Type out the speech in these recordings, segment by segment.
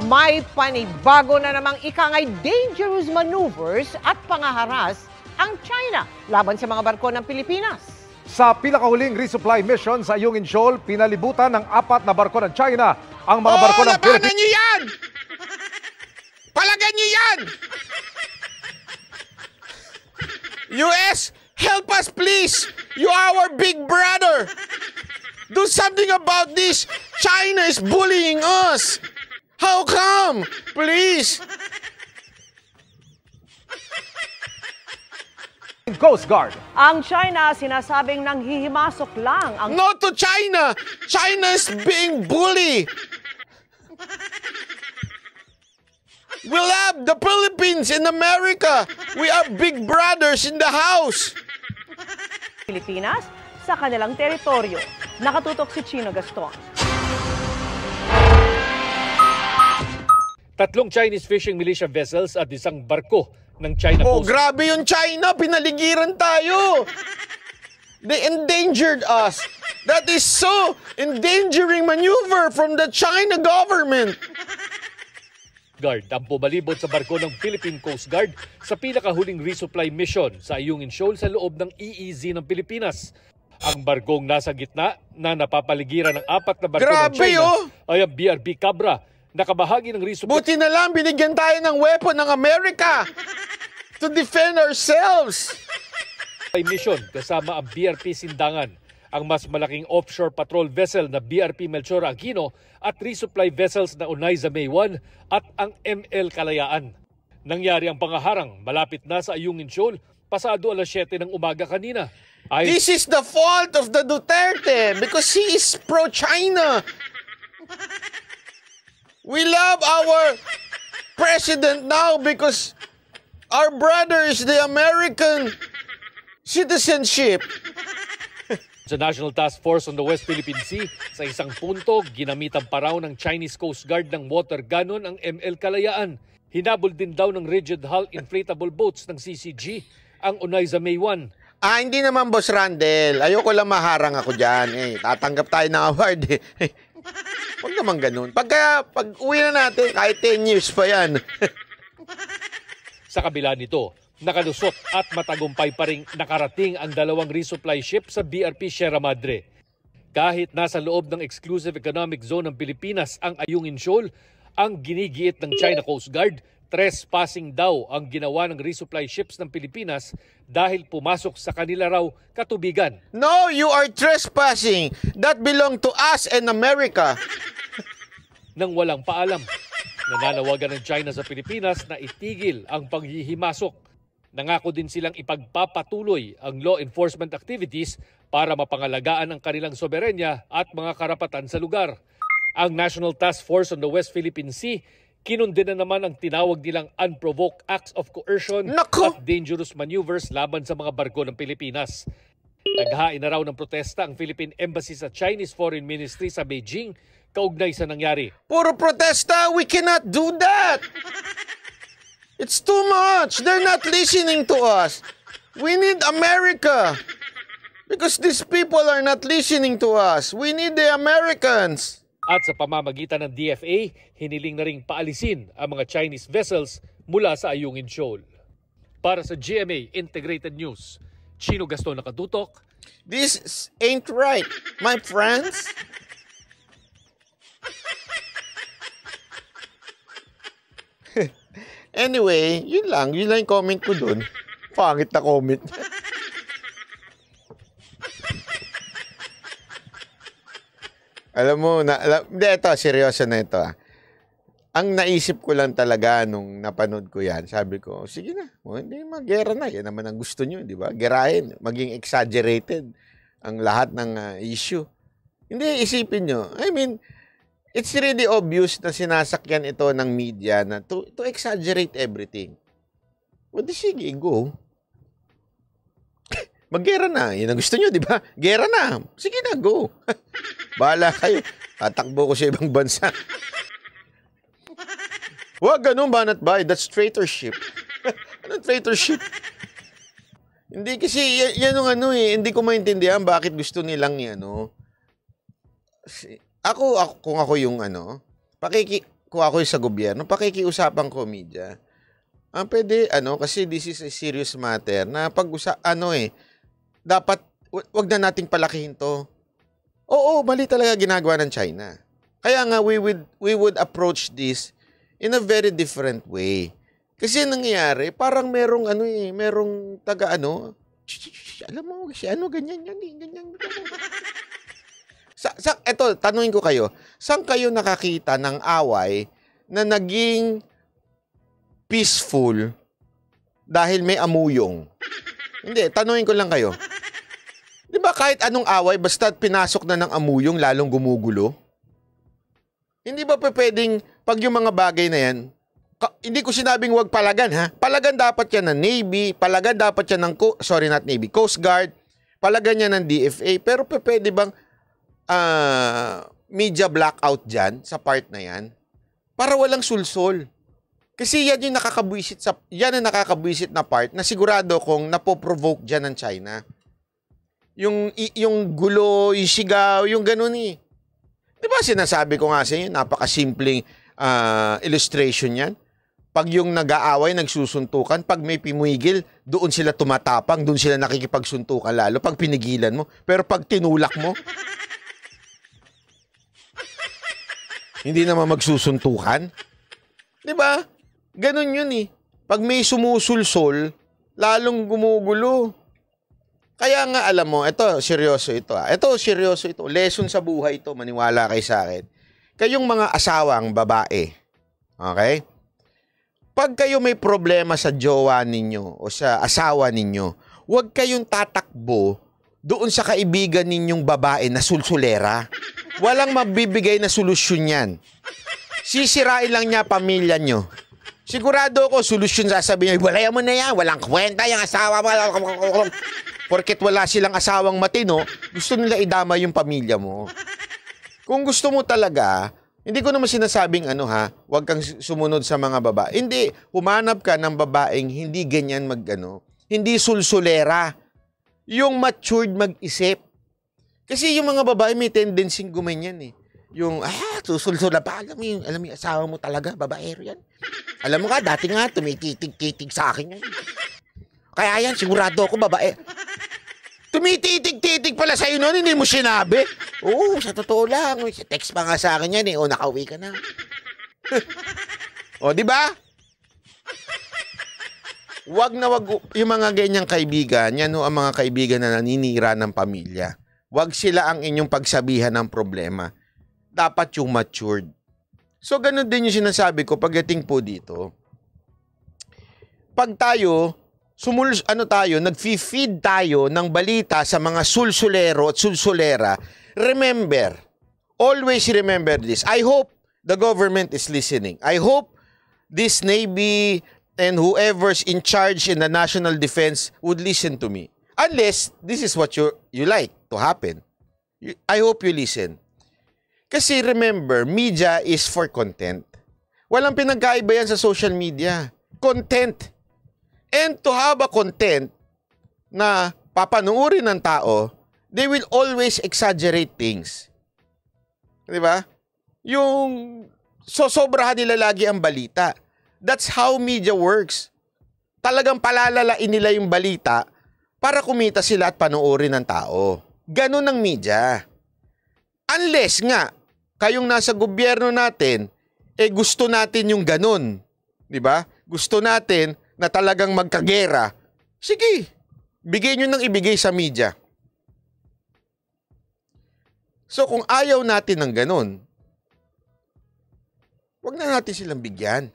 May panibago na namang ikangay dangerous maneuvers at pangaharas ang China laban sa mga barko ng Pilipinas. Sa pinakahuling resupply mission sa Ayungin Shoal, pinalibutan ng 4 na barko ng China ang mga barko ng Pilipinas. Labanan nyo yan! Palagan nyo yan! US, help us please! You are our big brother! Do something about this! China is bullying us! How come? Please! Coast Guard. Ang China sinasabing nanghihimasok lang ang... No to China! China is being bullied! We love the Philippines and America! We are big brothers in the house! Pilipinas sa kanilang teritoryo. Nakatutok si Chino Gaston. Tatlong Chinese fishing militia vessels at isang barko ng China Oh, Coast. grabe yung China! Pinaligiran tayo! They endangered us! That is so endangering maneuver from the China government! Guard ang pumalibot sa barko ng Philippine Coast Guard sa pinakahuling resupply mission sa Ayungin Shoal sa loob ng EEZ ng Pilipinas. Ang barkong nasa gitna na napapaligiran ng 4 na barko ng Grabe, China oh! ay ang BRP Cabra, nakabahagi ng resupply Buti na lang binigyan tayo ng weapon ng Amerika to defend ourselves! mission kasama ang BRP Sindangan, ang mas malaking offshore patrol vessel na BRP Melchor Aquino at resupply vessels na Onaiza May 1 at ang ML Kalayaan. Nangyari ang pangaharang malapit na sa Ayungin Shoal pasado alas 7 ng umaga kanina. This is the fault of the Duterte because he is pro-China. We love our president now because our brother is the American citizenship. Sa National Task Force on the West Philippine Sea, sa isang punto, ginamitan pa raw ng Chinese Coast Guard ng water cannon ang ML Kalayaan. Hinabol din daw ng rigid hull inflatable boats ng CCG ang Onaiza May 1. Hindi naman, Boss Randel. Ayoko lang maharang ako dyan. Tatanggap tayo ng award. Huwag naman ganun. Pag uwi na natin, kahit 10 years pa yan. Sa kabila nito, nakalusot at matagumpay pa ring nakarating ang 2 resupply ship sa BRP Sierra Madre. Kahit nasa loob ng Exclusive Economic Zone ng Pilipinas ang Ayungin Shoal, ang ginigiit ng China Coast Guard, trespassing daw ang ginawa ng resupply ships ng Pilipinas dahil pumasok sa kanila raw katubigan. No, you are trespassing. That belong to us and America. Nang walang paalam, nananawagan ng China sa Pilipinas na itigil ang panghihimasok. Nangako din silang ipagpapatuloy ang law enforcement activities para mapangalagaan ang kanilang soberenya at mga karapatan sa lugar. Ang National Task Force on the West Philippine Sea kinundin na naman ang tinawag nilang unprovoked acts of coercion at dangerous maneuvers laban sa mga barko ng Pilipinas. Naghain na raw ng protesta ang Philippine Embassy sa Chinese Foreign Ministry sa Beijing kaugnay sa nangyari. Puro protesta, we cannot do that. It's too much. They're not listening to us. We need America. Because these people are not listening to us. We need the Americans. At sa pamamagitan ng DFA, hiniling na ring paalisin ang mga Chinese vessels mula sa Ayungin Shoal. Para sa GMA Integrated News, Chino Gaston nakatutok. This ain't right, my friends. Anyway, yun lang yung comment ko dun. Pangit na comment. Alam mo, hindi, ito, seryoso na ito. Ang naisip ko lang talaga nung napanood ko yan, sabi ko, sige na, hindi mag-gera na. Yan naman ang gusto nyo, di ba? Gerahin, maging exaggerated ang lahat ng issue. Hindi, isipin nyo. I mean, it's really obvious na sinasakyan ito ng media na to exaggerate everything. O di sige, go. Mag-gera na. Yan ang gusto nyo, di ba? Gera na. Sige na, go. Bahala kayo. Tatakbo ko sa ibang bansa. Huwag ganun, banat bay. That's traitorship. Anong traitorship? Hindi kasi, yan yung hindi ko maintindihan bakit gusto nilang Ako, kung ako yung kung ako sa gobyerno, pakikiusapan ko media. Pwede, kasi this is a serious matter na dapat, wag na nating palakihin to. Oo, mali talaga ginagawa ng China. Kaya nga, we would approach this in a very different way. Kasi nangyayari, parang merong alam mo, ganyan yan, ganyan. Eto, tanungin ko kayo, saan kayo nakakita ng away na naging peaceful dahil may amuyong? Hindi, tanungin ko lang kayo. Di ba kahit anong away, basta pinasok na ng amuyong, lalong gumugulo? Hindi ba pwedeng, pag yung mga bagay na yan, hindi ko sinabing wag palagan, ha? Palagan dapat yan ng Navy, palagan dapat yan ng, Coast Guard, palagan yan ng DFA, pero pwede bang media blackout dyan, sa part na yan, para walang sulsol? Kasi yan yung nakakabwisit na part na sigurado kong napoprovoke dyan ng China. Yung gulo, yung sigaw, yung ganun eh. Di ba sinasabi ko nga sa inyo, napakasimpleng illustration yan. Pag yung nag-aaway, nagsusuntukan, pag may pimigil, doon sila tumatapang, doon sila nakikipagsuntukan lalo pag pinigilan mo. Pero pag tinulak mo, hindi naman magsusuntukan. Di ba? Ganun yun eh. Pag may sumusulsol, lalong gumugulo. Kaya nga alam mo, seryoso ito. Lesson sa buhay ito, maniwala kayo sa akin. Kayong mga asawang babae, okay? Pag kayo may problema sa jowa ninyo o sa asawa ninyo, huwag kayong tatakbo doon sa kaibigan ninyong babae na sulsulera. Walang mabibigay na solusyon yan. Sisirain lang niya pamilya nyo. Sigurado ako, solusyon sasabihin niya, walayan mo na yan, walang kwenta yung asawa mo. Porket wala silang asawang matino, gusto nila idama yung pamilya mo. Kung gusto mo talaga, hindi ko naman sinasabing huwag kang sumunod sa mga babae. Hindi, humanap ka ng babaeng hindi ganyan hindi sulsulera. Yung matured mag-isip. Kasi yung mga babae may tendency gumanyan eh. Yung, susulsula pa. Alam mo yung asawa mo talaga, babaero yan. Alam mo ka, dati nga, tumikitig-kitig sa akin yan. Kaya yan, sigurado ako, babae. Tumititig-titig pala sa'yo noon, hindi mo sinabi. Oo, sa totoo lang. Text pa nga sa akin yan eh. O, nakauwi ka na. O, di ba? Wag yung mga ganyang kaibigan, yan ang mga kaibigan na naninira ng pamilya. Wag sila ang inyong pagsabihan ng problema. Dapat yung matured. So, ganun din yung sinasabi ko pagdating po dito. Pag tayo, nag-feed tayo ng balita sa mga sulsulero at sulsulera, always remember this. I hope the government is listening. I hope this Navy and whoever's in charge in the national defense would listen to me. Unless this is what you like to happen. I hope you listen. Kasi remember, media is for content. Walang pinagkaiba yan sa social media. Content. And to have a content na papanuorin ng tao, they will always exaggerate things. Di ba? Sobrahan nila lagi ang balita. That's how media works. Talagang palalalain nila yung balita para kumita sila at panuorin ng tao. Ganun ang media. Unless nga, kayong nasa gobyerno natin, gusto natin yung ganun. Di ba? Gusto natin na talagang magkagera, sige, bigay nyo nang ibigay sa media. So kung ayaw natin ng ganun, wag na natin silang bigyan.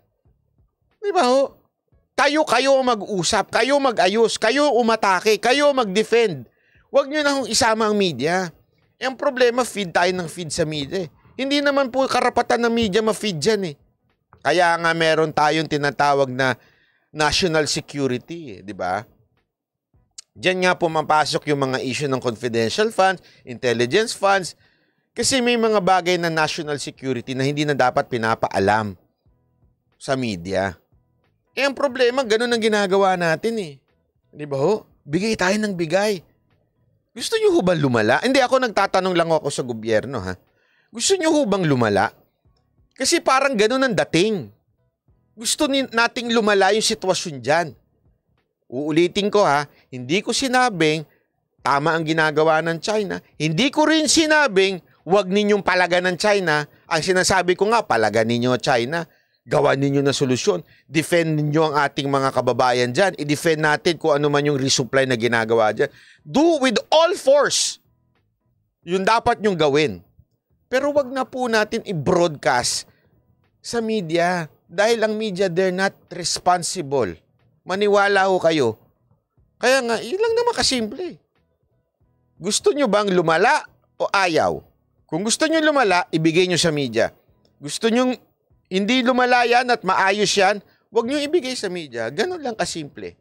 Di ba ho? Kayo mag-usap, kayo mag-ayos, kayo umatake, kayo mag-defend. Wag nyo na isama ang media. Ang problema, feed tayo ng feed sa media. Hindi naman po karapatan ng media ma-feed dyan eh. Kaya nga meron tayong tinatawag na national security, di ba? Diyan nga pumapasok yung mga issue ng confidential funds, intelligence funds, kasi may mga bagay na national security na hindi na dapat pinapaalam sa media. Ang problema, ganun ang ginagawa natin eh. Di ba ho? Bigay tayo ng bigay. Gusto nyo ho bang lumala? Hindi, ako nagtatanong lang ako sa gobyerno ha. Gusto nyo ho bang lumala? Kasi parang ganun ang dating. Gusto nating lumala yung sitwasyon dyan. Uulitin ko ha, hindi ko sinabing tama ang ginagawa ng China. Hindi ko rin sinabing huwag ninyong palagan ng China. Ang sinasabi ko nga, palagan ninyo China. Gawa ninyo na solusyon. Defend ninyo ang ating mga kababayan dyan. I-defend natin kung ano man yung resupply na ginagawa dyan. Do with all force. Yun dapat nyong gawin. Pero wag na po natin i-broadcast sa media. Dahil ang media, they're not responsible. Maniwala ho kayo. Kaya nga, ilang naman kasimple. Gusto nyo bang lumala o ayaw? Kung gusto nyo lumala, ibigay nyo sa media. Gusto nyo hindi lumala yan at maayos yan, huwag nyo ibigay sa media. Ganun lang kasimple.